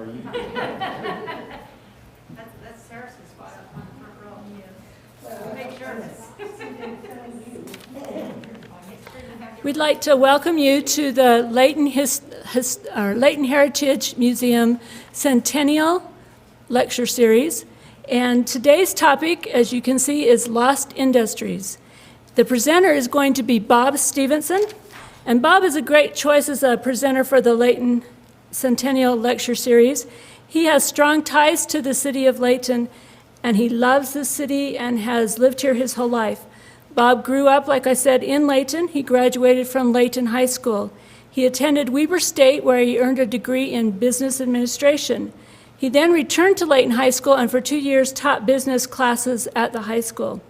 are you? That's Sarah's spot up on the front row. So make sure We'd like to welcome you to the Layton Heritage Museum Centennial Lecture Series. And today's topic, as you can see, is Lost Industries. The presenter is going to be Bob Stevenson. And Bob is a great choice as a presenter for the Layton Centennial Lecture Series. He has strong ties to the city of Layton, and he loves the city and has lived here his whole life. Bob grew up, like I said, in Layton. He graduated from Layton High School. He attended Weber State, where he earned a degree in business administration. He then returned to Layton High School and for 2 years taught business classes at the high school.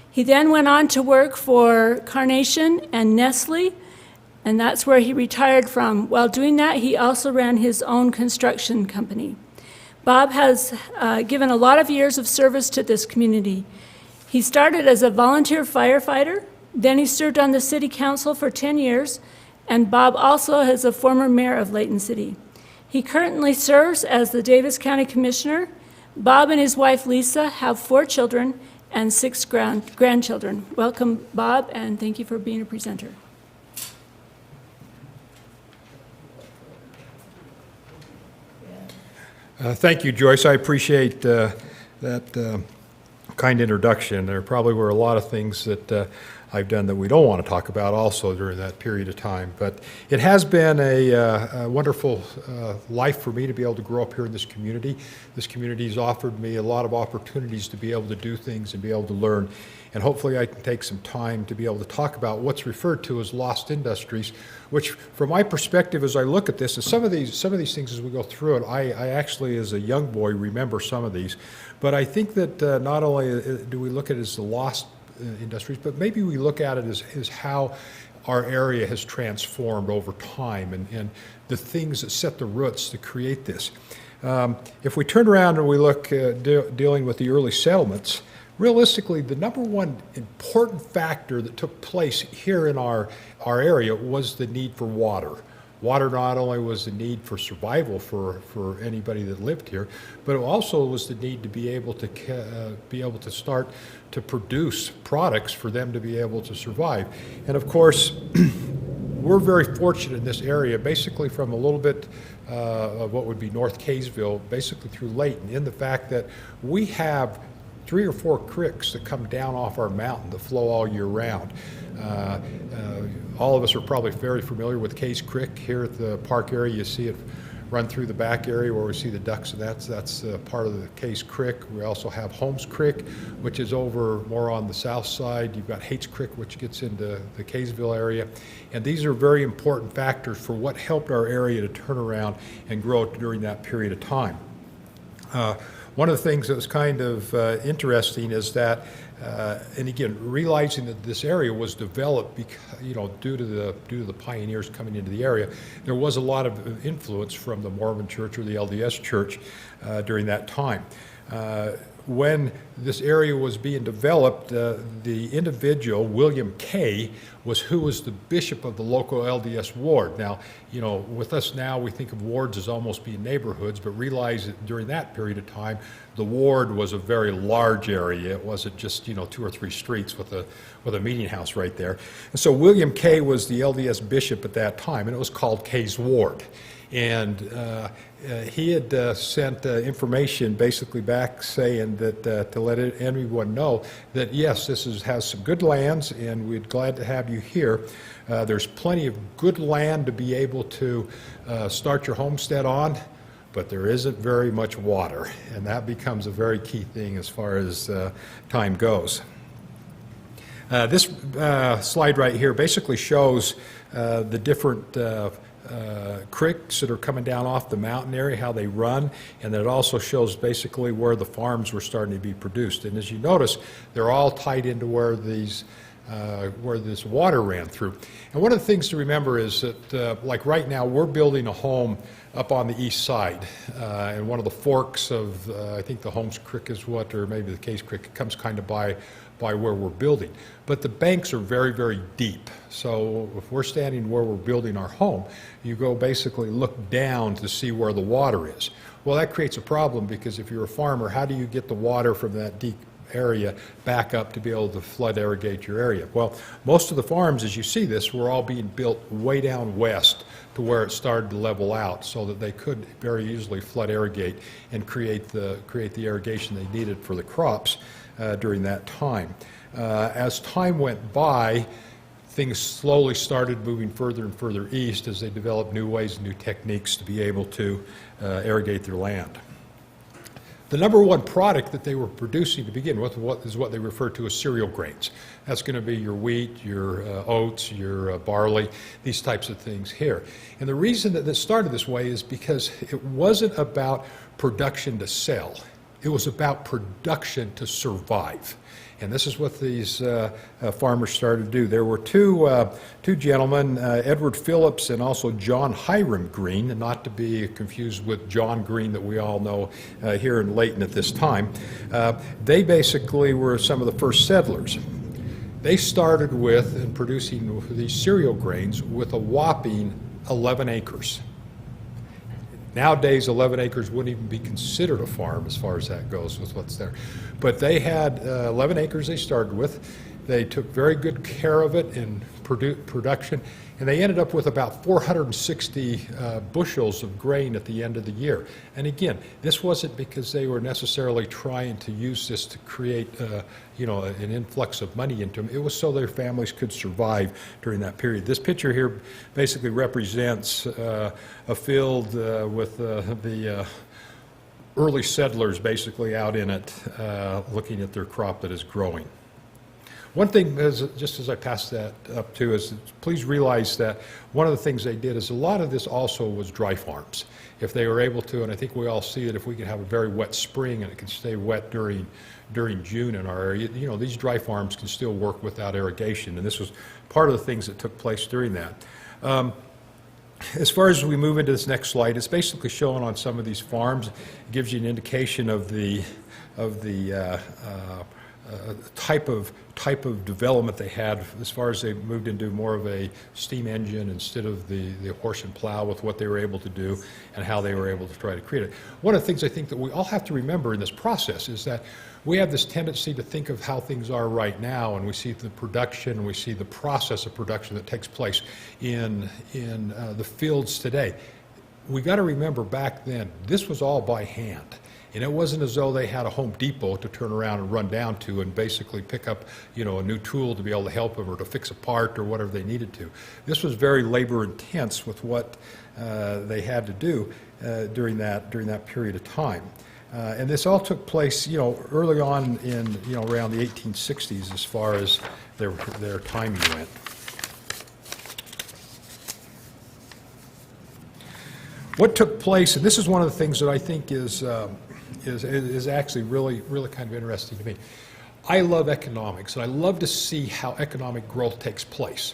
He then went on to work for Carnation and Nestle, and that's where he retired from. While doing that, he also ran his own construction company. Bob has given a lot of years of service to this community. He started as a volunteer firefighter, then he served on the city council for 10 years, and Bob also is a former mayor of Layton City. He currently serves as the Davis County Commissioner. Bob and his wife Lisa have 4 children and 6 grandchildren. Welcome, Bob, and thank you for being a presenter. Thank you, Joyce. I appreciate that kind introduction. There probably were a lot of things that I've done that we don't want to talk about also during that period of time. But it has been a wonderful life for me to be able to grow up here in this community. This community has offered me a lot of opportunities to be able to do things and be able to learn. And hopefully I can take some time to be able to talk about what's referred to as lost industries, which from my perspective as I look at this, and some of these things as we go through it, I actually as a young boy remember some of these. But I think that not only do we look at it as the lost industries, but maybe we look at it as how our area has transformed over time and the things that set the roots to create this. If we turn around and we look dealing with the early settlements, realistically, the number one important factor that took place here in our area was the need for water. Water not only was the need for survival for anybody that lived here, but it also was the need to be able to start to produce products for them to be able to survive. And of course, we're very fortunate in this area, basically from a little bit of what would be North Kaysville, basically through Layton, in the fact that we have 3 or 4 creeks that come down off our mountain that flow all year round. All of us are probably very familiar with Case Creek here at the park area. You see it run through the back area where we see the ducks, and that's part of the Case Creek. We also have Holmes Creek, which is over more on the south side. You've got Hates Creek, which gets into the KAYSVILLE area. And these are very important factors for what helped our area to turn around and grow during that period of time. One of the things that was kind of interesting is that, and again, realizing that this area was developed because, due to the pioneers coming into the area, there was a lot of influence from the Mormon Church or the LDS Church during that time. When this area was being developed, the individual, William Kay, was the bishop of the local LDS ward. Now, with us now, we think of wards as almost being neighborhoods, but realize that during that period of time, the ward was a very large area. It wasn't just, 2 or 3 streets with a meeting house right there. And so William Kay was the LDS bishop at that time, and it was called Kay's Ward. And he had sent information basically back saying that to let anyone know that yes, this has some good lands and we're glad to have you here. There's plenty of good land to be able to start your homestead on, but there isn't very much water, and that becomes a very key thing as far as time goes. This slide right here basically shows the different creeks that are coming down off the mountain area, how they run, and then it also shows basically where the farms were starting to be produced. And as you notice, they're all tied into where this water ran through. And one of the things to remember is that, like right now, we're building a home up on the east side, and one of the forks of, I think the Holmes Creek is what, or maybe the Case Creek, comes kind of by where we're building. But the banks are very, very deep. So if we're standing where we're building our home, you go basically look down to see where the water is. Well, that creates a problem because if you're a farmer, how do you get the water from that deep area back up to be able to flood irrigate your area? Well, most of the farms, as you see this, were all being built way down west to where it started to level out so that they could very easily flood irrigate and create the irrigation they needed for the crops during that time. As time went by, things slowly started moving further and further east as they developed new ways and new techniques to be able to irrigate their land. The number one product that they were producing to begin with is what they refer to as cereal grains. That's going to be your wheat, your oats, your barley, these types of things here. And the reason that this started this way is because it wasn't about production to sell. It was about production to survive. And this is what these farmers started to do. There were two gentlemen, Edward Phillips and also John Hiram Green, and not to be confused with John Green that we all know here in Layton at this time. They basically were some of the first settlers. They started with and producing these cereal grains with a whopping 11 acres. Nowadays, 11 acres wouldn't even be considered a farm as far as that goes with what's there. But they had 11 acres they started with. They took very good care of it in production, and they ended up with about 460 bushels of grain at the end of the year. And again, this wasn't because they were necessarily trying to use this to create an influx of money into them. It was so their families could survive during that period. This picture here basically represents a field with the early settlers basically out in it looking at their crop that is growing. One thing, just as I pass that up too, is please realize that one of the things they did is a lot of this also was dry farms. If they were able to, and I think we all see it, if we can have a very wet spring and it can stay wet during June in our area, these dry farms can still work without irrigation, and this was part of the things that took place during that. As far as we move into this next slide, it's basically showing on some of these farms. It gives you an indication of the type of development they had as far as they moved into more of a steam engine instead of the horse and plow with what they were able to do and how they were able to try to create it. One of the things I think that we all have to remember in this process is that we have this tendency to think of how things are right now, and we see the production and we see the process of production that takes place in the fields today. We got to remember back then, this was all by hand. And it wasn't as though they had a Home Depot to turn around and run down to and basically pick up, a new tool to be able to help them or to fix a part or whatever they needed to. This was very labor intense with what they had to do during that period of time. And this all took place, early on in, around the 1860s as far as their timing went. What took place, and this is one of the things that I think is actually really kind of interesting to me. I love economics, and I love to see how economic growth takes place.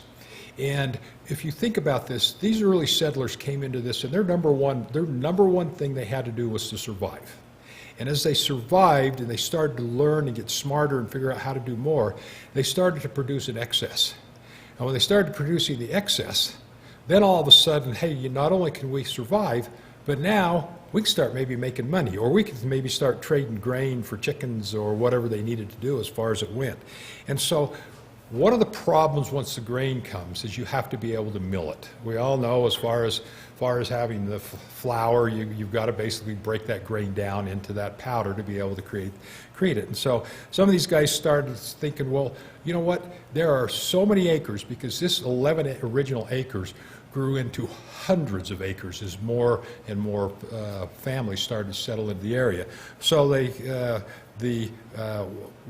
And if you think about this, these early settlers came into this, and their number one thing they had to do was to survive. And as they survived and they started to learn and get smarter and figure out how to do more, they started to produce an excess. And when they started producing the excess, then all of a sudden, hey, not only can we survive, but now we can start maybe making money, or we can maybe start trading grain for chickens or whatever they needed to do as far as it went. And so one of the problems once the grain comes is you have to be able to mill it. We all know as far as having the flour, you've got to basically break that grain down into that powder to be able to create it. And so some of these guys started thinking, well, you know what, there are so many acres, because this 11 original acres grew into hundreds of acres as more and more families started to settle into the area. So the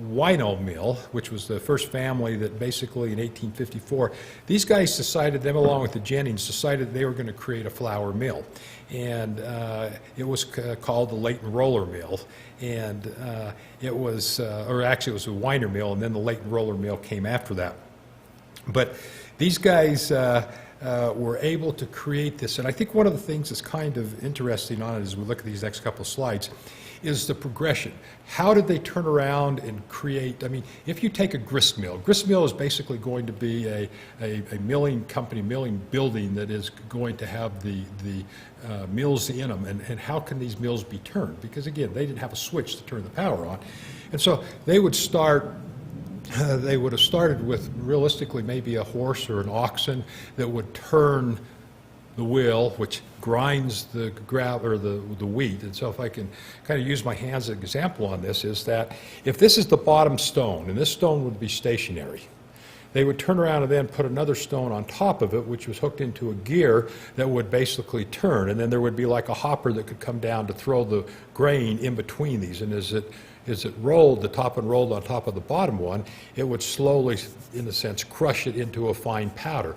wino mill, which was the first family that basically in 1854, these guys decided, them along with the Jennings, decided they were going to create a flour mill. And it was called the LAYTON Roller Mill. And it was, or actually it was a Weiner mill, and then the LAYTON Roller Mill came after that. But these guys were able to create this. And I think one of the things that's kind of interesting on it as we look at these next couple of slides is the progression. How did they turn around and create, I mean, if you take a grist mill is basically going to be a milling company, milling building that is going to have the mills in them. And how can these mills be turned? Because again, they didn't have a switch to turn the power on. And so they would start, they would have started with realistically maybe a horse or an oxen that would turn the wheel, which grinds the gravel or the wheat. And so if I can kind of use my hands as an example on this, is that if this is the bottom stone, and this stone would be stationary, they would turn around and then put another stone on top of it, which was hooked into a gear that would basically turn. And then there would be like a hopper that could come down to throw the grain in between these. And as it rolled, the top and rolled on top of the bottom one, it would slowly, in a sense, crush it into a fine powder.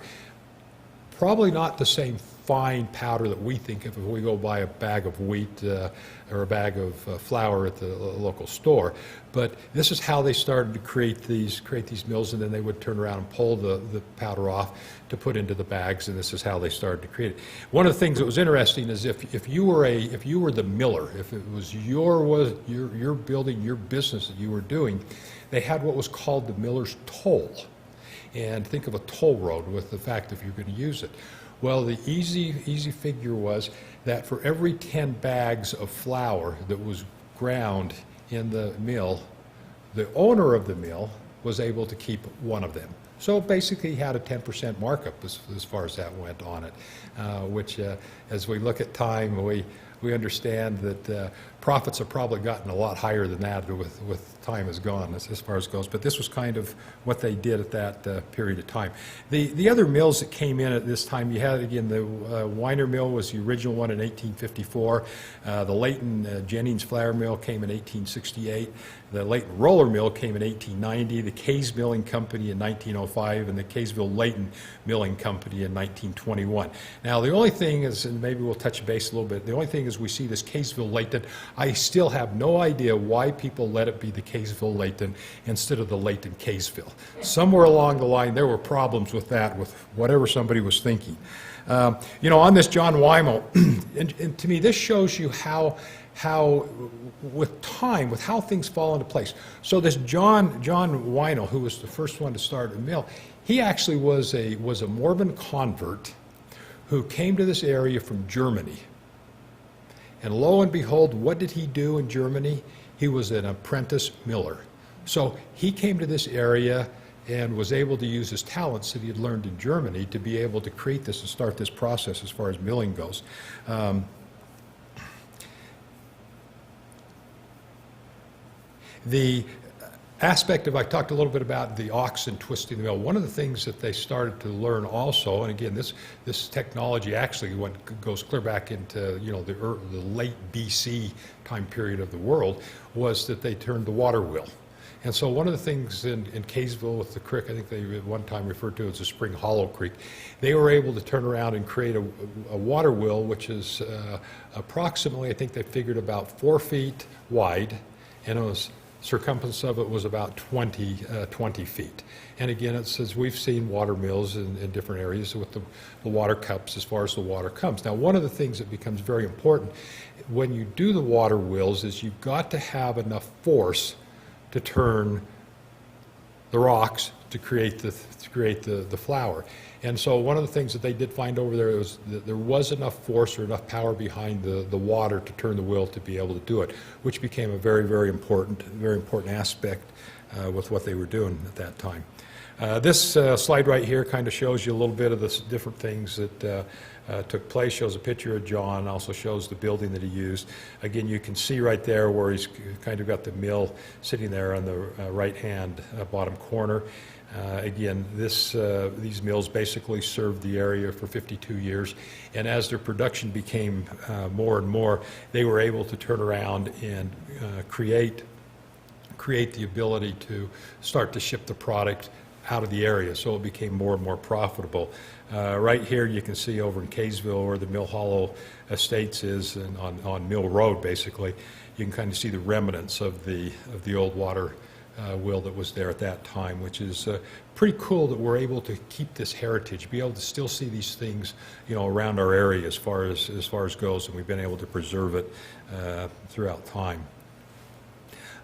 Probably not the same fine powder that we think of if we go buy a bag of wheat or a bag of flour at the local store. But this is how they started to create these mills, and then they would turn around and pull the powder off to put into the bags, and this is how they started to create it. One of the things that was interesting is if you were the miller, if it was your building, your business that you were doing, they had what was called the miller's toll. And think of a toll road with the fact if you're going to use it. Well, the easy figure was that for every 10 bags of flour that was ground in the mill, the owner of the mill was able to keep one of them. So basically he had a 10% markup as far as that went on it, which as we look at time, we understand that profits have probably gotten a lot higher than that with time has gone as far as it goes. But this was kind of what they did at that period of time. The other mills that came in at this time, you had, again, the Weiner Mill was the original one in 1854. The LAYTON JENNINGS flour mill came in 1868. The LAYTON roller mill came in 1890. The Kays Milling Company in 1905, and the Kaysville-LAYTON Milling Company in 1921. Now, the only thing is, and maybe we'll touch base a little bit, the only thing is we see this Kaysville-LAYTON. I still have no idea why people let it be the Kaysville-LAYTON instead of the LAYTON-Kaysville. Somewhere along the line, there were problems with that, with whatever somebody was thinking. You know, on this John Wymo, and to me, this shows you how with time, with how things fall into place. So this John Wyno, who was the first one to start a mill, he actually was a Mormon convert who came to this area from Germany. And lo and behold, what did he do in Germany? He was an apprentice miller. So he came to this area and was able to use his talents that he had learned in Germany to be able to create this and start this process as far as milling goes. The aspect of, I talked a little bit about the oxen twisting the mill. One of the things that they started to learn also, and again, this technology actually goes clear back into, you know, the late BC time period of the world, was that they turned the water wheel. And so one of the things in Kaysville with the creek, I think they at one time referred to it as a Spring Hollow Creek, they were able to turn around and create a water wheel, which is approximately, I think they figured about 4 feet wide, and it was circumference of it was about 20 feet. And again, it says we've seen water mills in different areas with the water cups as far as the water comes. Now, one of the things that becomes very important when you do the water wheels is you've got to have enough force to turn the rocks to create the flour. And so one of the things that they did find over there was that there was enough force or enough power behind the water to turn the wheel to be able to do it, which became a very, very important aspect with what they were doing at that time. This slide right here kind of shows you a little bit of the different things that took place, shows a picture of John, also shows the building that he used. Again, you can see right there where he's kind of got the mill sitting there on the right-hand bottom corner. Again, these mills basically served the area for 52 years, and as their production became more and more, they were able to turn around and create the ability to start to ship the product out of the area, so it became more and more profitable. Right here you can see over in Kaysville where the Mill Hollow Estates is, and on Mill Road basically, you can kind of see the remnants of the old water wheel that was there at that time, which is pretty cool that we're able to keep this heritage, be able to still see these things, around our area as far as goes, and we've been able to preserve it throughout time.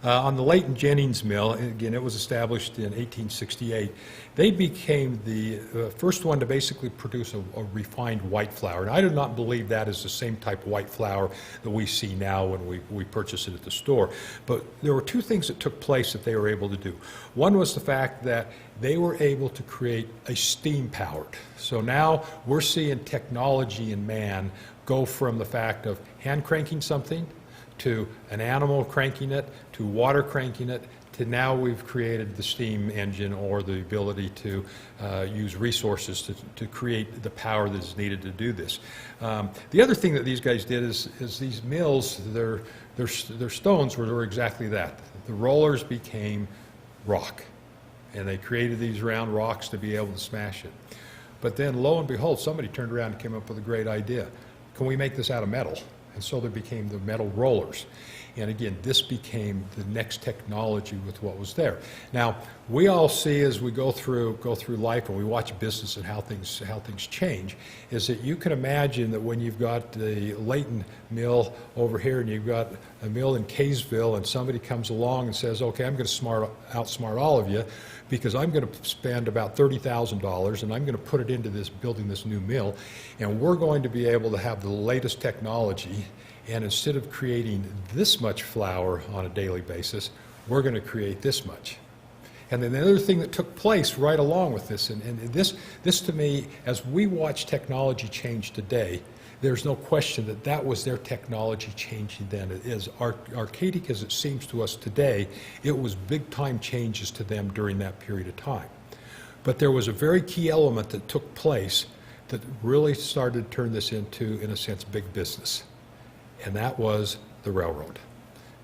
On the LAYTON Jennings mill, again, it was established in 1868. They became the first one to basically produce a refined white flour. And I do not believe that is the same type of white flour that we see now when we purchase it at the store. But there were two things that took place that they were able to do. One was the fact that they were able to create a steam powered. So now we're seeing technology in man go from the fact of hand cranking something to an animal cranking it, to water cranking it, to now we've created the steam engine, or the ability to use resources to create the power that is needed to do this. The other thing that these guys did is these mills, their stones were exactly that. The rollers became rock, and they created these round rocks to be able to smash it. But then, lo and behold, somebody turned around and came up with a great idea. Can we make this out of metal? And so there became the metal rollers. And again, this became the next technology with what was there. Now, we all see as we go through life and we watch business and how things change, is that you can imagine that when you've got the LAYTON mill over here and you've got a mill in KAYSVILLE, and somebody comes along and says, okay, I'm going to outsmart all of you, because I'm going to spend about $30,000 and I'm going to put it into building this new mill, and we're going to be able to have the latest technology, and instead of creating this much flour on a daily basis, we're going to create this much. And then the other thing that took place right along with this, and this to me, as we watch technology change today, there's no question that was their technology changing then. It is archaic as it seems to us today, it was big time changes to them during that period of time. But there was a very key element that took place that really started to turn this into, in a sense, big business. And that was the railroad.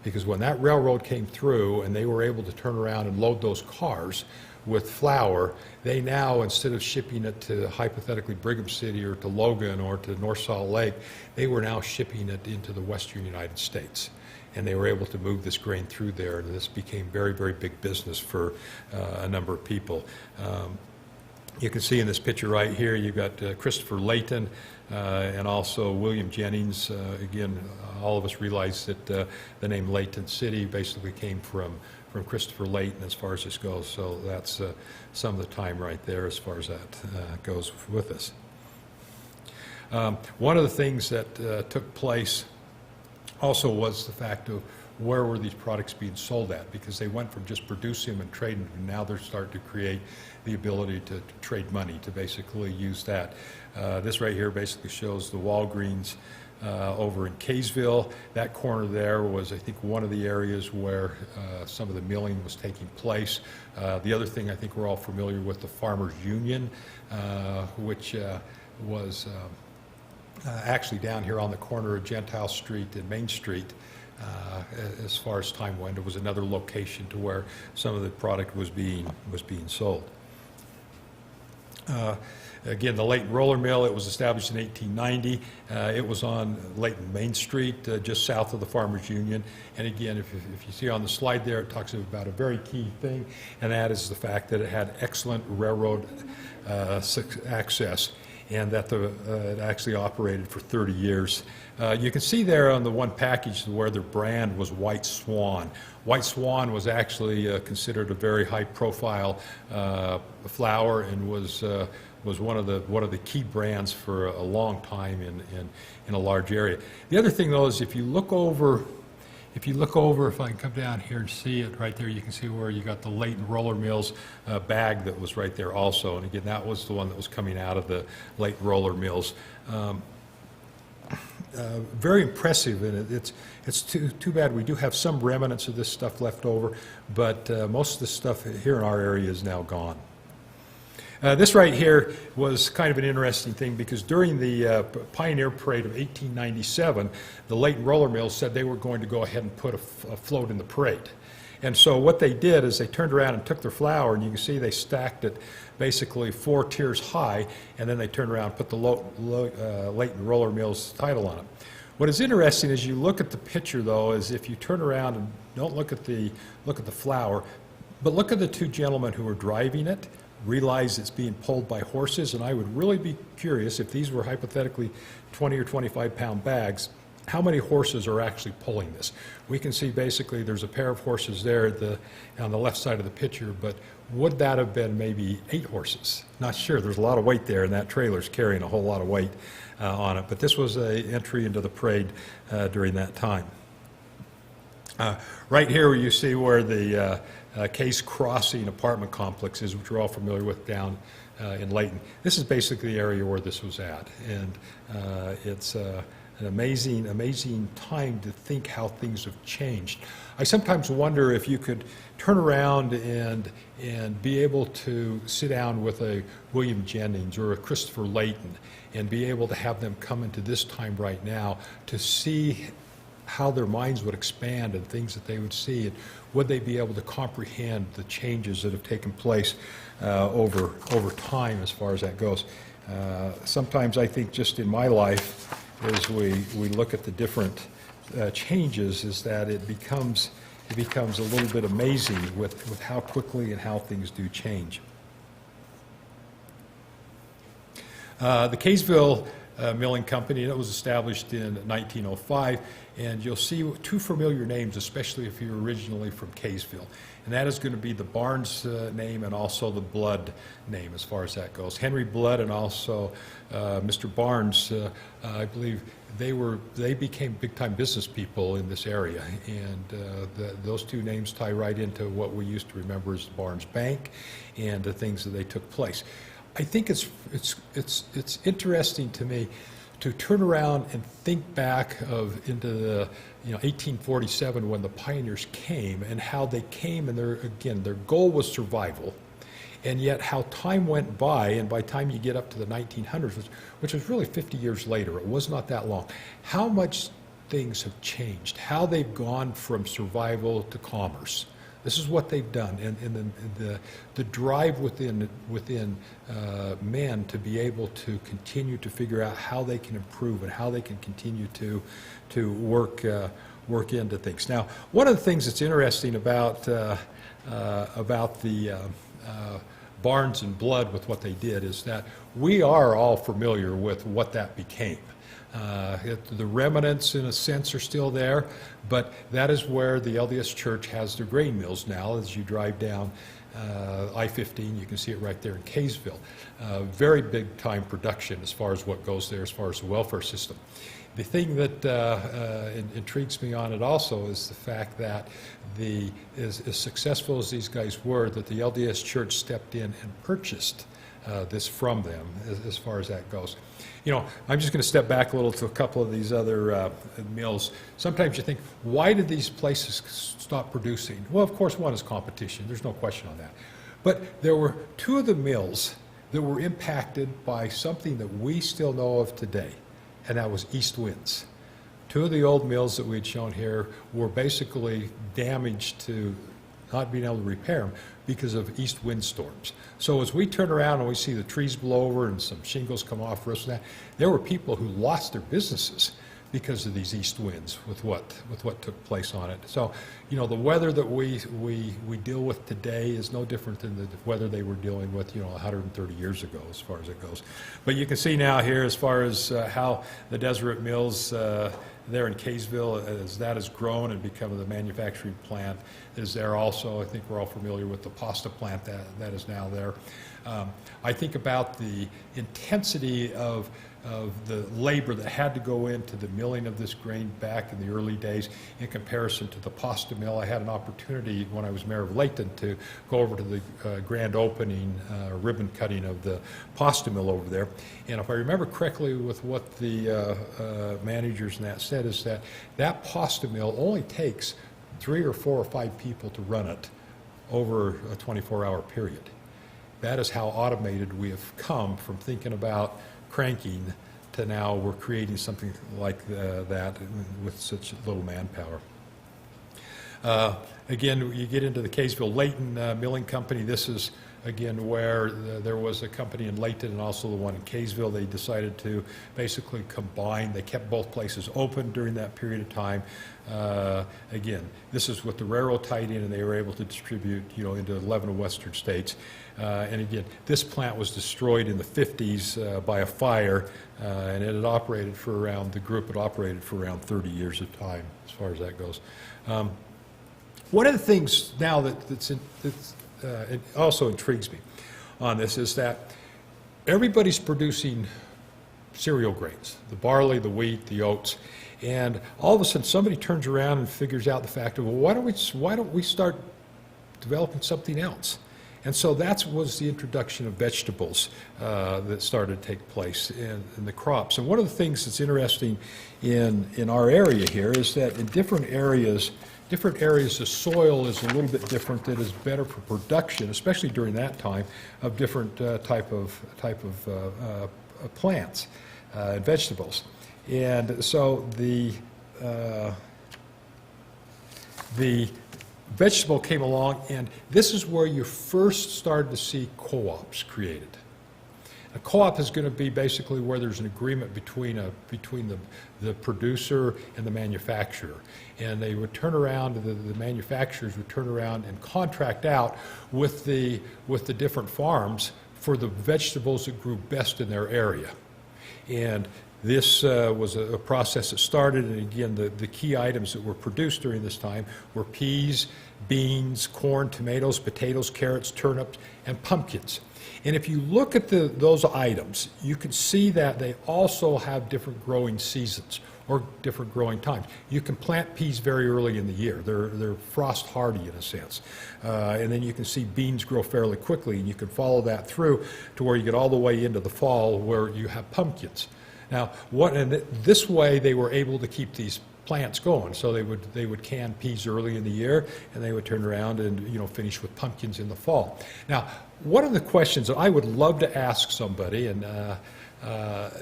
Because when that railroad came through and they were able to turn around and load those cars with flour, they now, instead of shipping it to hypothetically Brigham City or to Logan or to North Salt Lake, they were now shipping it into the western United States. And they were able to move this grain through there, and this became very, very big business for a number of people. You can see in this picture right here, you've got Christopher LAYTON and also William Jennings. Again, all of us realize that the name Layton City basically came from Christopher LAYTON as far as this goes. So that's some of the time right there as far as that goes with us. One of the things that took place also was the fact of where were these products being sold at, because they went from just producing them and trading them, and now they're starting to create the ability to trade money, to basically use that. This right here basically shows the Walgreens over in KAYSVILLE. That corner there was, I think, one of the areas where some of the milling was taking place. The other thing I think we're all familiar with, the Farmers Union, which was actually down here on the corner of Gentile Street and Main Street. As far as time went, it was another location to where some of the product was being sold. Again, the LAYTON Roller Mill, it was established in 1890. It was on LAYTON Main Street, just south of the Farmers Union. And again, if you see on the slide there, it talks about a very key thing, and that is the fact that it had excellent railroad access, and that it actually operated for 30 years. You can see there on the one package where their brand was White Swan. White Swan was actually considered a very high-profile flour, and was one of the key brands for a long time in a large area. The other thing, though, is if you look over, if I can come down here and see it right there, you can see where you got the LAYTON Roller Mills bag that was right there also. And again, that was the one that was coming out of the LAYTON Roller Mills. Very impressive, and it's too bad we do have some remnants of this stuff left over, but most of the stuff here in our area is now gone. This right here was kind of an interesting thing, because during the Pioneer Parade of 1897, the LAYTON Roller Mills said they were going to go ahead and put a float in the parade. And so what they did is they turned around and took their flour, and you can see they stacked it basically 4 tiers high, and then they turned around and put the LAYTON Roller Mills title on it. What is interesting is you look at the picture, though, is if you turn around and don't look at the flour, But look at the two gentlemen who are driving it, realize it's being pulled by horses, and I would really be curious if these were hypothetically 20 or 25 pound bags, how many horses are actually pulling this? We can see basically there's a pair of horses there on the left side of the picture, but would that have been maybe 8 horses? Not sure. There's a lot of weight there, and that trailer's carrying a whole lot of weight on it. But this was an entry into the parade during that time. Right here you see where the Case Crossing apartment complex is, which we're all familiar with down in Layton. This is basically the area where this was at, and it's an amazing time to think how things have changed. I sometimes wonder if you could turn around and be able to sit down with a William Jennings or a Christopher Layton and be able to have them come into this time right now to see how their minds would expand and things that they would see, and would they be able to comprehend the changes that have taken place over time as far as that goes. Sometimes I think just in my life, as we look at the different changes, is that it becomes a little bit amazing with how quickly and how things do change. The Kaysville Milling Company, it was established in 1905, and you'll see two familiar names, especially if you're originally from Kaysville, and that is going to be the Barnes name and also the Blood name as far as that goes. Henry Blood and also Mr. Barnes, I believe they became big-time business people in this area, and those two names tie right into what we used to remember as the Barnes Bank and the things that they took place. I think it's interesting to me to turn around and think back into the 1847 when the pioneers came and how they came, and their goal was survival, and yet how time went by, and by the time you get up to the 1900s, which was really 50 years later, it was not that long, how much things have changed, how they've gone from survival to commerce. This is what they've done, and the drive within men to be able to continue to figure out how they can improve and how they can continue to work into things. Now, one of the things that's interesting about the Barnes and Blood with what they did is that we are all familiar with what that became. The remnants, in a sense, are still there, but that is where the LDS Church has their grain mills now. As you drive down I-15, you can see it right there in Kaysville. Very big-time production as far as what goes there, as far as the welfare system. The thing that intrigues me on it also is the fact that as successful as these guys were, that the LDS Church stepped in and purchased this from them as far as that goes. I'm just going to step back a little to a couple of these other mills. Sometimes you think, why did these places stop producing? Well, of course, one is competition. There's no question on that. But there were two of the mills that were impacted by something that we still know of today, and that was east winds. Two of the old mills that we had shown here were basically damaged to not being able to repair them because of east wind storms. So as we turn around and we see the trees blow over and some shingles come off, there were people who lost their businesses because of these east winds with what took place on it. So, the weather that we deal with today is no different than the weather they were dealing with, 130 years ago as far as it goes. But you can see now here as far as how the Deseret Mills there in Kaysville, as that has grown and become the manufacturing plant, is there also. I think we're all familiar with the pasta plant that is now there. I think about the intensity of the labor that had to go into the milling of this grain back in the early days in comparison to the pasta mill. I had an opportunity when I was mayor of Layton to go over to the grand opening ribbon cutting of the pasta mill over there. And if I remember correctly with what the managers and that said, is that pasta mill only takes 3 or 4 or 5 people to run it over a 24-hour period. That is how automated we have come from thinking about cranking to now we're creating something like that with such little manpower. Again, you get into the Kaysville Layton Milling Company. This is again, where there was a company in Layton and also the one in KAYSVILLE. They decided to basically combine. They kept both places open during that period of time. Again, this is with the railroad tied in, and they were able to distribute, into 11 western states. And again, this plant was destroyed in the 50s by a fire, and it had operated for around, the group had operated for around 30 years of time, as far as that goes. One of the things now that it also intrigues me on this is that everybody's producing cereal grains, the barley, the wheat, the oats, and all of a sudden somebody turns around and figures out the fact of, well, why don't we start developing something else? And so that was the introduction of vegetables that started to take place in the crops. And one of the things that's interesting in our area here is that in different areas, the soil is a little bit different, that is better for production, especially during that time, of different type of plants and vegetables. And so the vegetable came along, and this is where you first started to see co-ops created. A co-op is going to be basically where there's an agreement between the producer and the manufacturer. And they would turn around, the manufacturers would turn around and contract out with the different farms for the vegetables that grew best in their area. And this was a process that started, and again, the key items that were produced during this time were peas, beans, corn, tomatoes, potatoes, carrots, turnips, and pumpkins. And if you look at those items, you can see that they also have different growing seasons or different growing times. You can plant peas very early in the year. They're frost hardy in a sense. And then you can see beans grow fairly quickly, and you can follow that through to where you get all the way into the fall where you have pumpkins. Now, this way they were able to keep these plants going. So they would can peas early in the year, and they would turn around and finish with pumpkins in the fall. Now, one of the questions that I would love to ask somebody, and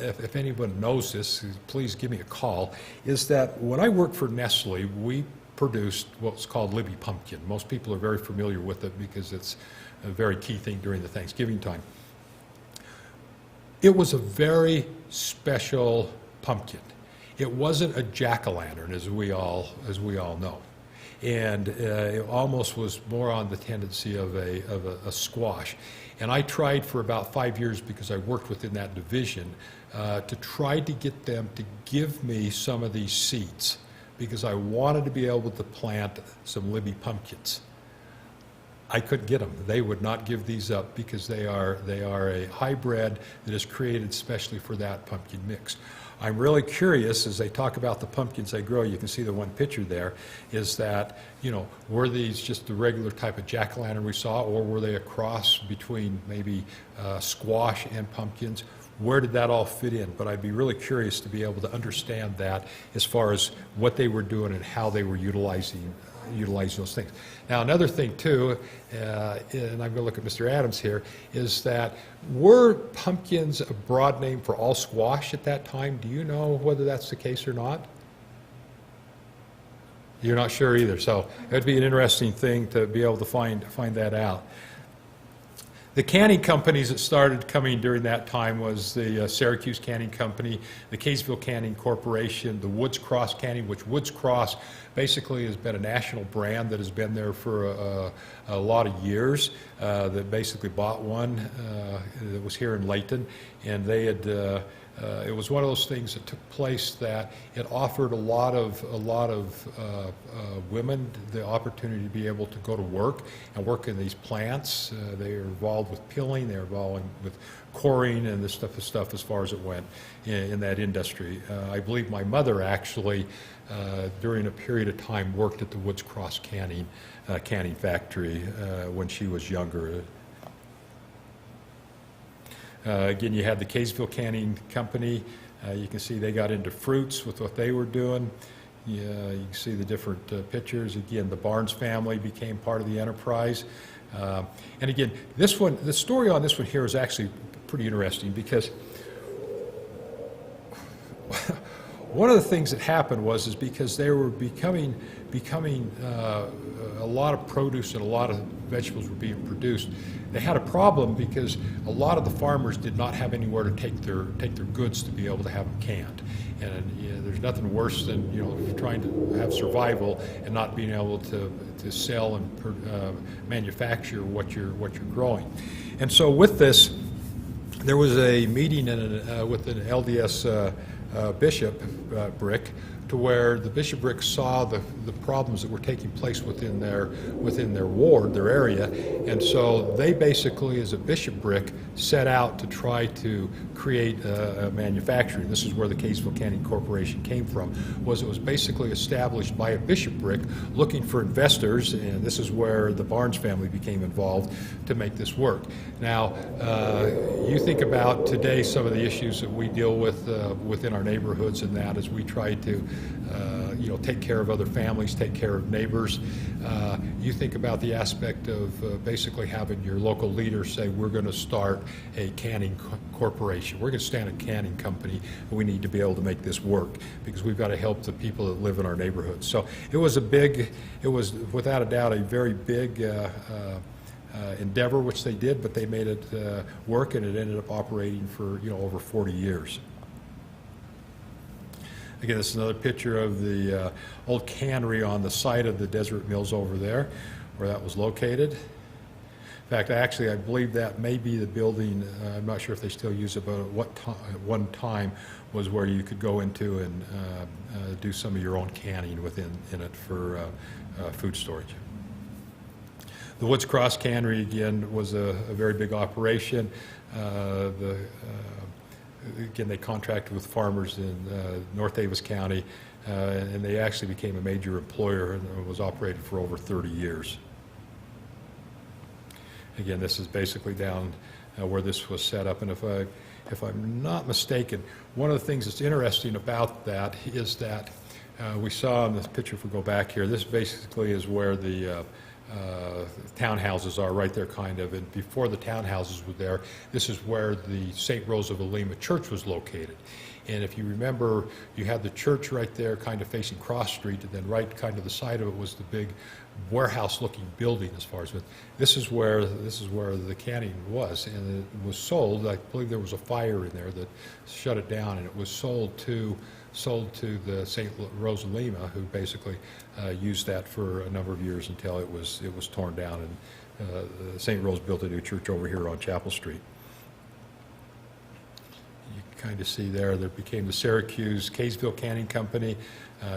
if anyone knows this, please give me a call, is that when I worked for Nestle, we produced what's called Libby pumpkin. Most people are very familiar with it because it's a very key thing during the Thanksgiving time. It was a very special pumpkin. It wasn't a jack-o'-lantern, as we all know, and it almost was more on the tendency of a squash. And I tried for about 5 years, because I worked within that division, to try to get them to give me some of these seeds, because I wanted to be able to plant some Libby pumpkins. I couldn't get them. They would not give these up because they are a hybrid that is created especially for that pumpkin mix. I'm really curious, as they talk about the pumpkins they grow, you can see the one picture there, is that, were these just the regular type of jack-o'-lantern we saw, or were they a cross between maybe squash and pumpkins? Where did that all fit in? But I'd be really curious to be able to understand that as far as what they were doing and how they were utilizing those things. Now, another thing too, and I'm going to look at Mr. Adams here, is that were pumpkins a broad name for all squash at that time? Do you know whether that's the case or not? You're not sure either, so it would be an interesting thing to be able to find that out. The canning companies that started coming during that time was the Syracuse Canning Company, the KAYSVILLE Canning Corporation, the Woods Cross Canning, which Woods Cross basically has been a national brand that has been there for a lot of years, that basically bought one that was here in Layton, and they had it was one of those things that took place that it offered a lot of women the opportunity to be able to go to work and work in these plants. They were involved with peeling, they were involved with coring and this stuff as far as it went in that industry. I believe my mother actually, during a period of time, worked at the Woods Cross canning factory when she was younger. Again, you had the KAYSVILLE Canning Company. You can see they got into fruits with what they were doing. You can see the different pictures. Again, the Barnes family became part of the enterprise. And again, this one, the story on this one here is actually pretty interesting, because one of the things that happened is because they were becoming a lot of produce and a lot of vegetables were being produced, they had a problem because a lot of the farmers did not have anywhere to take their goods to be able to have them canned. And there's nothing worse than trying to have survival and not being able to sell and manufacture what you're growing. And so with this, there was a meeting with an LDS bishopric, to where the bishopric saw the problems that were taking place within their ward, their area, and so they basically, as a bishopric, set out to try to create a manufacturing. This is where the Kaysville Canning Corporation came from. It was basically established by a bishopric looking for investors, and this is where the Barnes family became involved to make this work. Now, you think about today some of the issues that we deal with within our neighborhoods, and that as we try to take care of other families, take care of neighbors. You think about the aspect of basically having your local leader say, we're going to start a canning corporation. We're going to stand a canning company. We need to be able to make this work because we've got to help the people that live in our neighborhoods. So it was without a doubt a very big endeavor, which they did, but they made it work, and it ended up operating for over 40 years. Again, this is another picture of the old cannery on the site of the Deseret Mills over there, where that was located. In fact, I believe that may be the building, I'm not sure if they still use it, but at one time was where you could go into and do some of your own canning in it for food storage. The Woods Cross Cannery, again, was a very big operation. Again, they contracted with farmers in North Davis County, and they actually became a major employer and was operated for over 30 years. Again, this is basically down where this was set up, and if I'm not mistaken, one of the things that's interesting about that is that we saw in this picture, if we go back here, this basically is where the townhouses are right there, kind of, and before the townhouses were there, this is where the St. Rose of Lima Church was located. And if you remember, you had the church right there kind of facing Cross Street, and then right kind of the side of it was the big warehouse-looking building as far as it. This is where the canning was, and it was sold. I believe there was a fire in there that shut it down, and it was sold to the St. Rose of Lima, who basically used that for a number of years until it was torn down, and St. Rose built a new church over here on Chapel Street. You can kind of see there became the Syracuse KAYSVILLE Canning Company.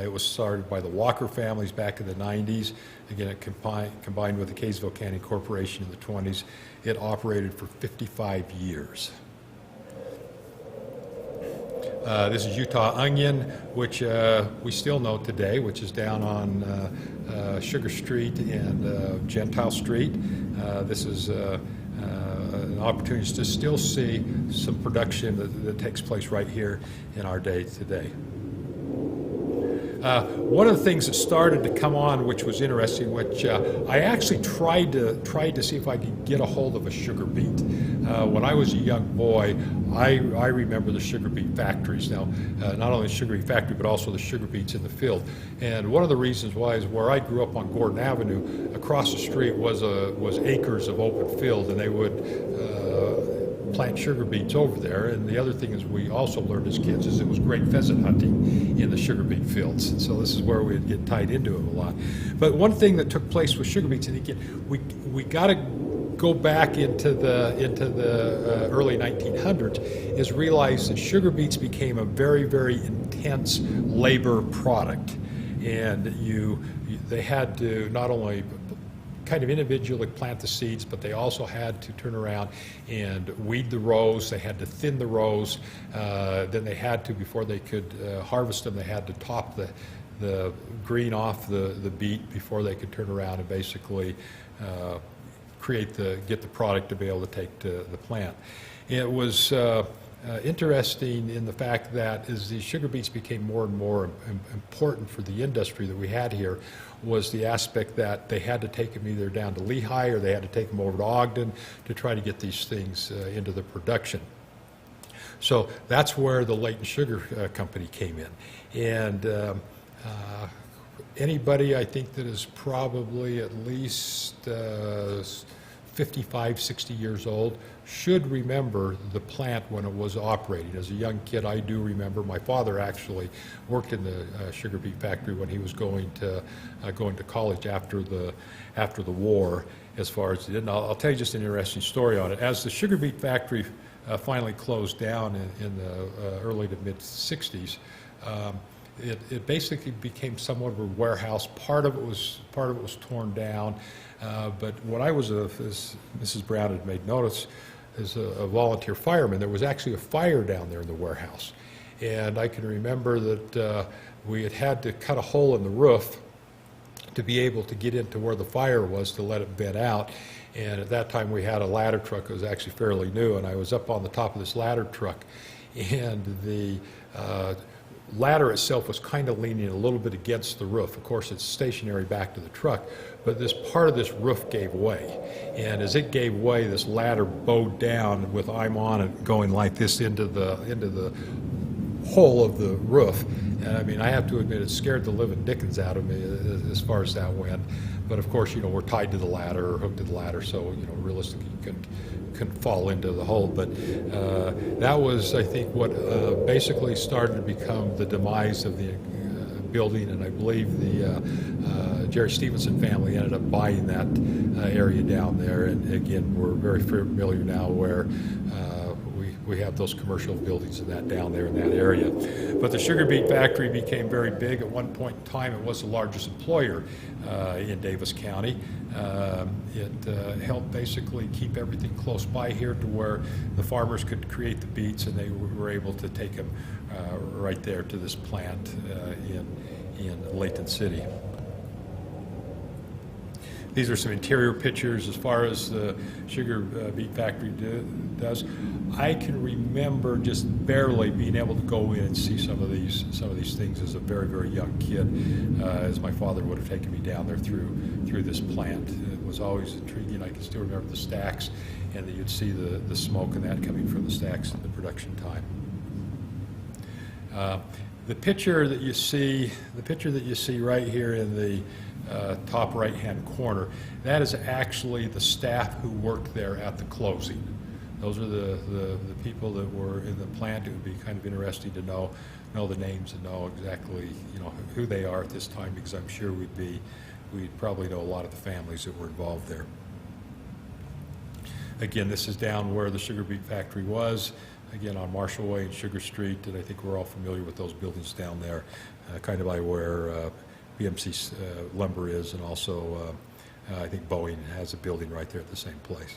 It was started by the Walker families back in the 90s. Again, it combined with the Kaysville Canning Corporation in the 20s. It operated for 55 years. This is Utah Onion, which we still know today, which is down on Sugar Street and Gentile Street. This is an opportunity to still see some production that takes place right here in our day today. One of the things that started to come on, which was interesting, which I actually tried to see if I could get a hold of a sugar beet. When I was a young boy, I remember the sugar beet factories. Now, not only the sugar beet factory, but also the sugar beets in the field. And one of the reasons why is where I grew up on Gordon Avenue, across the street was acres of open field, and they would plant sugar beets over there. And the other thing is we also learned as kids is it was great pheasant hunting in the sugar beet fields. And so this is where we'd get tied into it a lot. But one thing that took place with sugar beets, and again, we got to go back into the early 1900s, is realize that sugar beets became a very, very intense labor product. And they had to not only kind of individually plant the seeds, but they also had to turn around and weed the rows. They had to thin the rows. Then they had to, before they could harvest them, they had to top the green off the beet before they could turn around and basically get the product to be able to take to the plant. It was interesting in the fact that as the sugar beets became more and more important for the industry that we had here, was the aspect that they had to take them either down to Lehigh or they had to take them over to Ogden to try to get these things into the production. So that's where the Layton Sugar Company came in. And anybody, I think, that is probably at least 55, 60 years old should remember the plant when it was operating. As a young kid, I do remember. My father actually worked in the sugar beet factory when he was going to college after the war. As far as and I'll tell you just an interesting story on it. As the sugar beet factory finally closed down in the early to mid 60s. It basically became somewhat of a warehouse. Part of it was torn down, but when I was as Mrs. Brown had made notice, as a volunteer fireman, there was actually a fire down there in the warehouse, and I can remember that we had to cut a hole in the roof to be able to get into where the fire was to let it vent out. And at that time we had a ladder truck that was actually fairly new, and I was up on the top of this ladder truck, and the ladder itself was kind of leaning a little bit against the roof. Of course, it's stationary back to the truck, but this part of this roof gave way. And as it gave way, this ladder bowed down with I'm on it going like this into the hole of the roof. And I mean, I have to admit, it scared the living dickens out of me as far as that went. But of course, we're tied to the ladder or hooked to the ladder, so realistically you couldn't fall into the hole. But that was, I think, what basically started to become the demise of the building. And I believe the Jerry Stevenson family ended up buying that area down there. And again, we're very familiar now where we have those commercial buildings and that down there in that area. But the sugar beet factory became very big. At one point in time, it was the largest employer in Davis County. It helped basically keep everything close by here to where the farmers could create the beets, and they were able to take them right there to this plant in Layton City. These are some interior pictures as far as the sugar beet factory does. I can remember just barely being able to go in and see some of these things as a very, very young kid, as my father would have taken me down there through this plant. It was always intriguing. I can still remember the stacks, and that you'd see the smoke and that coming from the stacks at the production time. The picture that you see right here in the top right-hand corner, that is actually the staff who worked there at the closing. Those are the people that were in the plant. It would be kind of interesting to know the names and know exactly who they are at this time, because I'm sure we'd probably know a lot of the families that were involved there. Again, this is down where the sugar beet factory was, again on Marshall Way and Sugar Street, and I think we're all familiar with those buildings down there, kind of by where BMC Lumber is, and also I think Boeing has a building right there at the same place.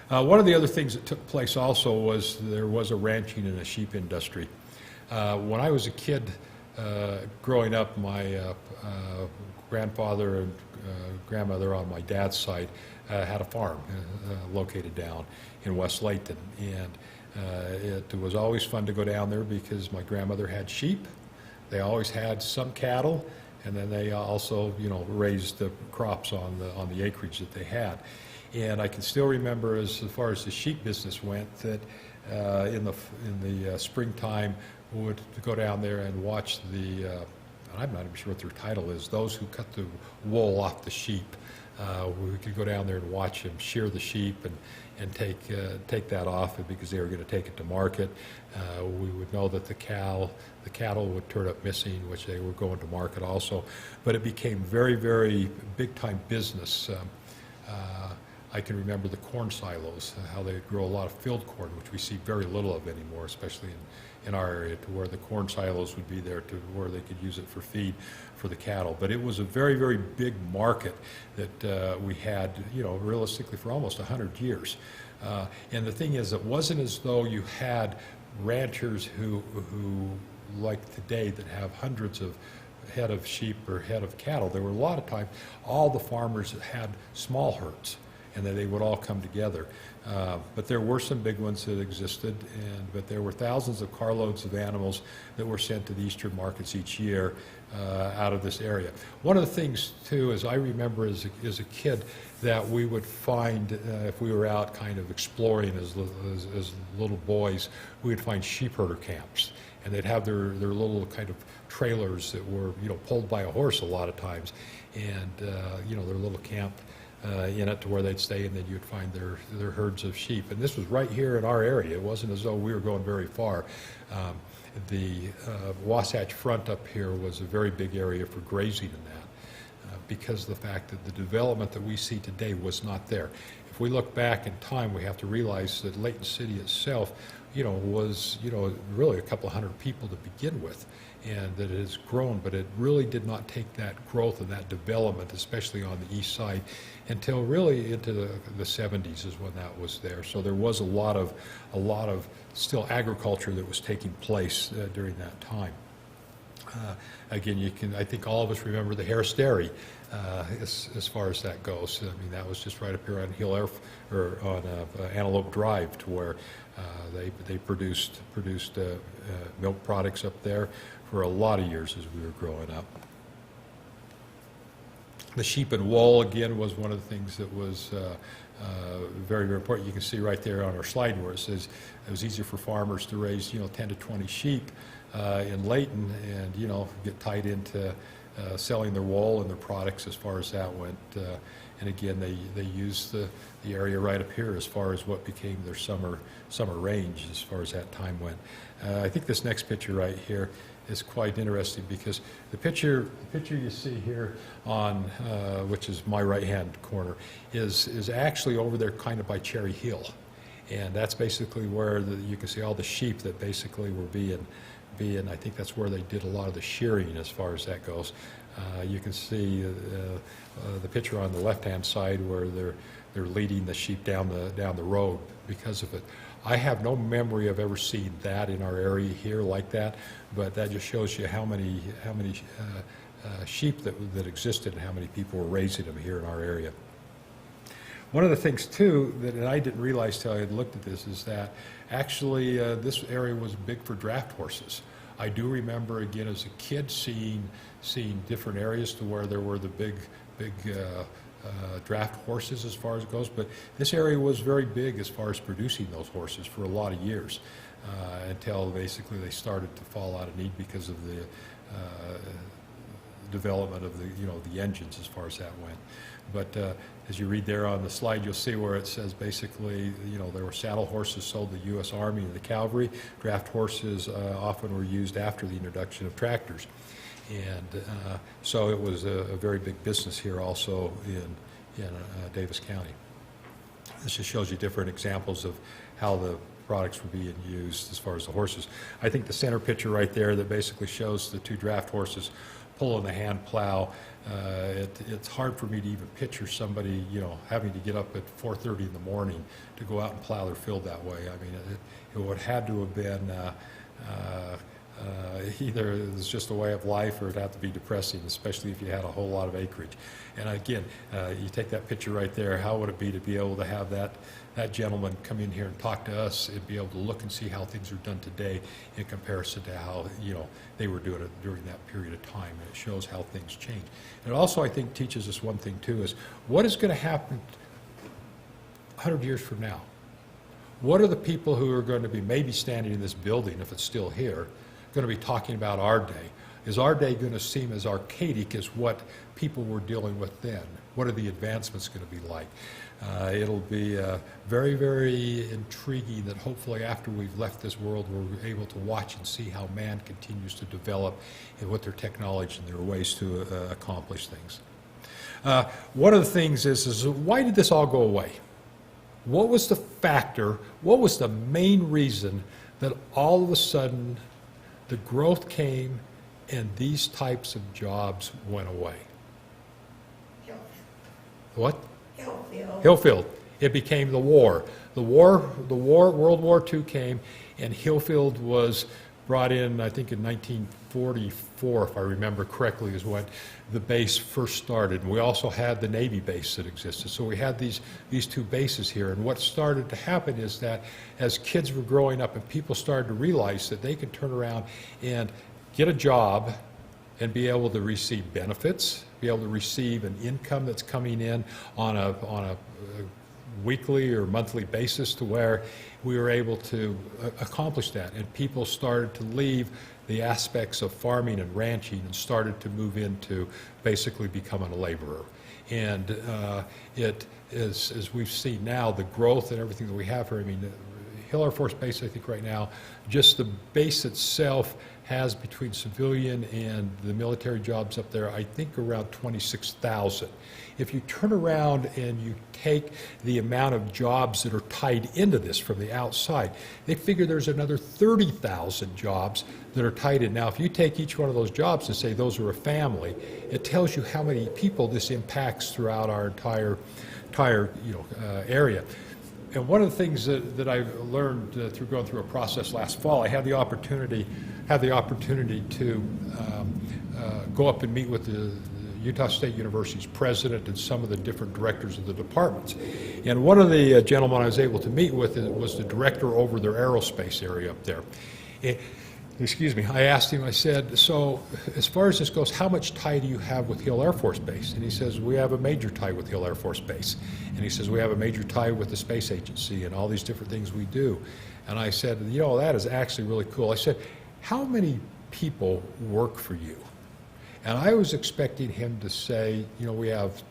One of the other things that took place also was there was a ranching and a sheep industry. When I was a kid growing up, my grandfather and grandmother on my dad's side had a farm located down in West Layton, and it was always fun to go down there because my grandmother had sheep. They always had some cattle, and then they also, raised the crops on the acreage that they had. And I can still remember, as far as the sheep business went, that in the springtime we would go down there and watch I'm not even sure what their title is, those who cut the wool off the sheep. We could go down there and watch them shear the sheep and take that off because they were going to take it to market. We would know that the cattle would turn up missing, which they were going to market also. But it became very, very big-time business. I can remember the corn silos, how they grow a lot of field corn, which we see very little of anymore, especially in our area, to where the corn silos would be there to where they could use it for feed for the cattle. But it was a very, very big market that we had, realistically for almost 100 years. And the thing is, it wasn't as though you had ranchers who like today, that have hundreds of head of sheep or head of cattle. There were a lot of times all the farmers that had small herds. and that they would all come together. But there were some big ones that existed, but there were thousands of carloads of animals that were sent to the eastern markets each year out of this area. One of the things, too, is I remember as a kid that we would find, if we were out kind of exploring as little boys, we would find sheep herder camps. And they'd have their little kind of trailers that were, pulled by a horse a lot of times. And, their little camp in it to where they'd stay, and then you'd find their herds of sheep. And this was right here in our area. It wasn't as though we were going very far. The Wasatch Front up here was a very big area for grazing in that, because of the fact that the development that we see today was not there. If we look back in time, we have to realize that Layton City itself, was, really a couple hundred people to begin with, and that it has grown, but it really did not take that growth and that development, especially on the east side, until really into the 70s is when that was there. So there was a lot of still agriculture that was taking place during that time. Again, I think all of us remember the Harris Dairy as far as that goes. I mean, that was just right up here on Antelope Drive, to where they produced milk products up there for a lot of years as we were growing up. The sheep and wool, again, was one of the things that was very, very important. You can see right there on our slide where it says it was easier for farmers to raise, 10 to 20 sheep in Layton and, get tied into selling their wool and their products as far as that went. And again, they used the area right up here as far as what became their summer range as far as that time went. I think this next picture right here is quite interesting, because the picture you see here on, which is my right-hand corner, is actually over there kind of by Cherry Hill. And that's basically where you can see all the sheep that basically were being, I think that's where they did a lot of the shearing as far as that goes. You can see the picture on the left-hand side where they're leading the sheep down the road because of it. I have no memory of ever seeing that in our area here like that, but that just shows you how many sheep that existed and how many people were raising them here in our area. One of the things, too, that I didn't realize till I had looked at this is that actually this area was big for draft horses. I do remember, again, as a kid, seeing different areas to where there were the big draft horses as far as it goes, but this area was very big as far as producing those horses for a lot of years until basically they started to fall out of need because of the development of the engines as far as that went. But as you read there on the slide, you'll see where it says basically, there were saddle horses sold to the U.S. Army and the cavalry. Draft horses often were used after the introduction of tractors. And so it was a very big business here also in Davis County. This just shows you different examples of how the products were being used as far as the horses. I think the center picture right there that basically shows the two draft horses pulling the hand plow. It's hard for me to even picture somebody, having to get up at 4:30 in the morning to go out and plow their field that way. I mean, it would have had to have been either it was just a way of life, or it'd have to be depressing, especially if you had a whole lot of acreage. And again, you take that picture right there, how would it be to be able to have that gentleman come in here and talk to us and be able to look and see how things are done today in comparison to how they were doing it during that period of time. And it shows how things change. And it also, I think, teaches us one thing too, is what is going to happen 100 years from now? What are the people who are going to be maybe standing in this building, if it's still here, going to be talking about our day? Is our day going to seem as archaic as what people were dealing with then? What are the advancements going to be like? It'll be very, very intriguing that hopefully after we've left this world, we're able to watch and see how man continues to develop and what their technology and their ways to accomplish things. One of the things is why did this all go away? What was the factor, what was the main reason that all of a sudden the growth came and these types of jobs went away? What? Hillfield. It became the war. World War II came, and Hillfield was brought in, I think in 1944, if I remember correctly, is when the base first started. And we also had the Navy base that existed. So we had these two bases here. And what started to happen is that as kids were growing up and people started to realize that they could turn around and get a job and be able to receive benefits, be able to receive an income that's coming in on a weekly or monthly basis, to where we were able to accomplish that. And people started to leave the aspects of farming and ranching and started to move into basically becoming a laborer. And it is, as we've seen now, the growth and everything that we have here. I mean, Hill Air Force Base, I think right now, just the base itself has, between civilian and the military jobs up there, I think around 26,000. If you turn around and you take the amount of jobs that are tied into this from the outside, they figure there's another 30,000 jobs that are tied in. Now, if you take each one of those jobs and say those are a family, it tells you how many people this impacts throughout our entire area. And one of the things that I learned through going through a process last fall, I had the opportunity to go up and meet with the Utah State University's president and some of the different directors of the departments. And one of the gentlemen I was able to meet with was the director over their aerospace area up there. Excuse me, I asked him, I said, so as far as this goes, how much tie do you have with Hill Air Force Base? And he says, we have a major tie with Hill Air Force Base. And he says, we have a major tie with the Space Agency and all these different things we do. And I said, you know, that is actually really cool. I said, how many people work for you? And I was expecting him to say, you know, we have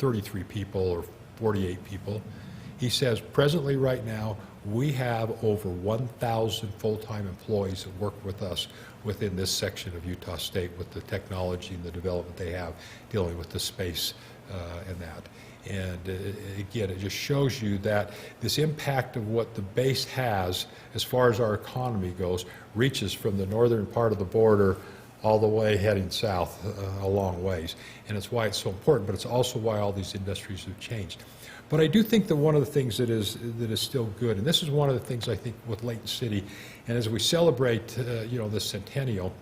33 people or 48 people. He says, presently right now, we have over 1,000 full-time employees that work with us within this section of Utah State with the technology and the development they have dealing with the space and that. And again, it just shows you that this impact of what the base has as far as our economy goes reaches from the northern part of the border all the way heading south a long ways. And it's why it's so important, but it's also why all these industries have changed. But I do think that one of the things that is still good, and this is one of the things I think with Layton City, and as we celebrate you know, the Centennial,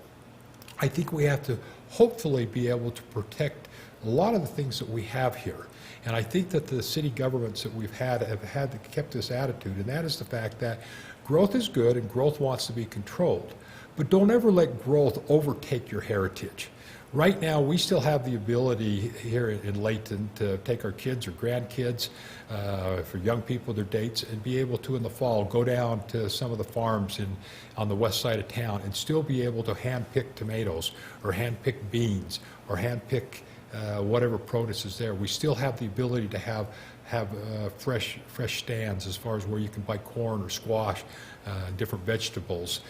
I think we have to hopefully be able to protect a lot of the things that we have here. And I think that the city governments that we've had have kept this attitude, and that is the fact that growth is good and growth wants to be controlled. But don't ever let growth overtake your heritage. Right now, we still have the ability here in Layton to take our kids or grandkids, for young people, their dates, and be able to, in the fall, go down to some of the farms on the west side of town and still be able to hand-pick tomatoes or hand-pick beans or hand-pick whatever produce is there. We still have the ability to have fresh stands as far as where you can buy corn or squash, different vegetables.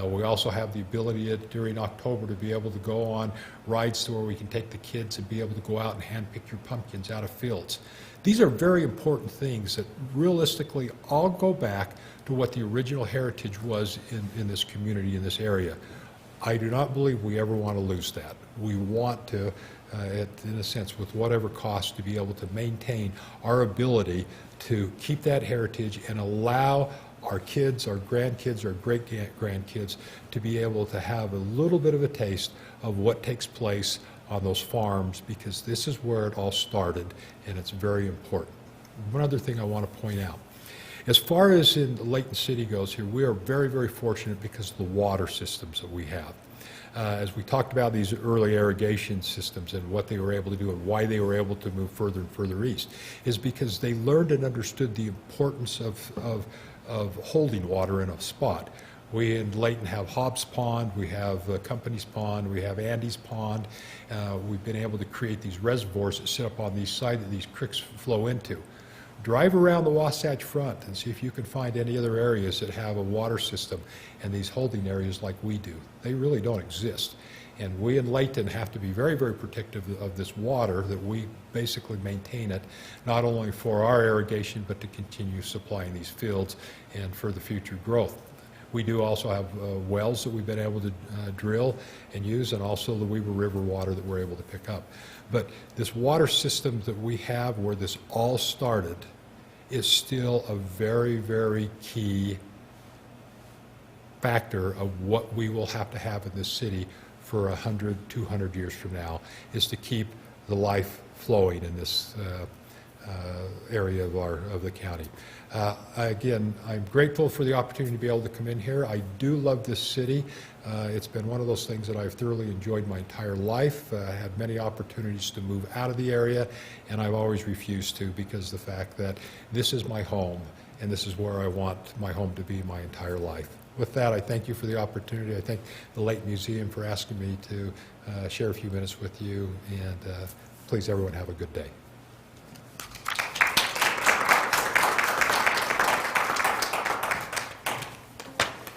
We also have the ability during October to be able to go on rides to where we can take the kids and be able to go out and hand pick your pumpkins out of fields. These are very important things that realistically all go back to what the original heritage was in this community, in this area. I do not believe we ever want to lose that. We want to, in a sense, with whatever cost, to be able to maintain our ability to keep that heritage and allow our kids, our grandkids, our great-grandkids to be able to have a little bit of a taste of what takes place on those farms, because this is where it all started, and it's very important. One other thing I want to point out. As far as in Layton City goes here, we are very, very fortunate because of the water systems that we have. As we talked about these early irrigation systems and what they were able to do and why they were able to move further and further east, is because they learned and understood the importance of holding water in a spot. We in Layton have Hobbs Pond, we have Company's Pond, we have Andy's Pond. We've been able to create these reservoirs that sit up on these sides that these creeks flow into. Drive around the Wasatch Front and see if you can find any other areas that have a water system and these holding areas like we do. They really don't exist. And we in Layton have to be very, very protective of this water, that we basically maintain it, not only for our irrigation, but to continue supplying these fields and for the future growth. We do also have wells that we've been able to drill and use, and also the Weaver River water that we're able to pick up. But this water system that we have, where this all started, is still a very, very key factor of what we will have to have in this city for 100, 200 years from now, is to keep the life flowing in this area of the county. Again, I'm grateful for the opportunity to be able to come in here. I do love this city. It's been one of those things that I've thoroughly enjoyed my entire life. I had many opportunities to move out of the area, and I've always refused to, because the fact that this is my home, and this is where I want my home to be my entire life. With that, I thank you for the opportunity. I thank the Layton Museum for asking me to share a few minutes with you, and please, everyone, have a good day.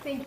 Thank you.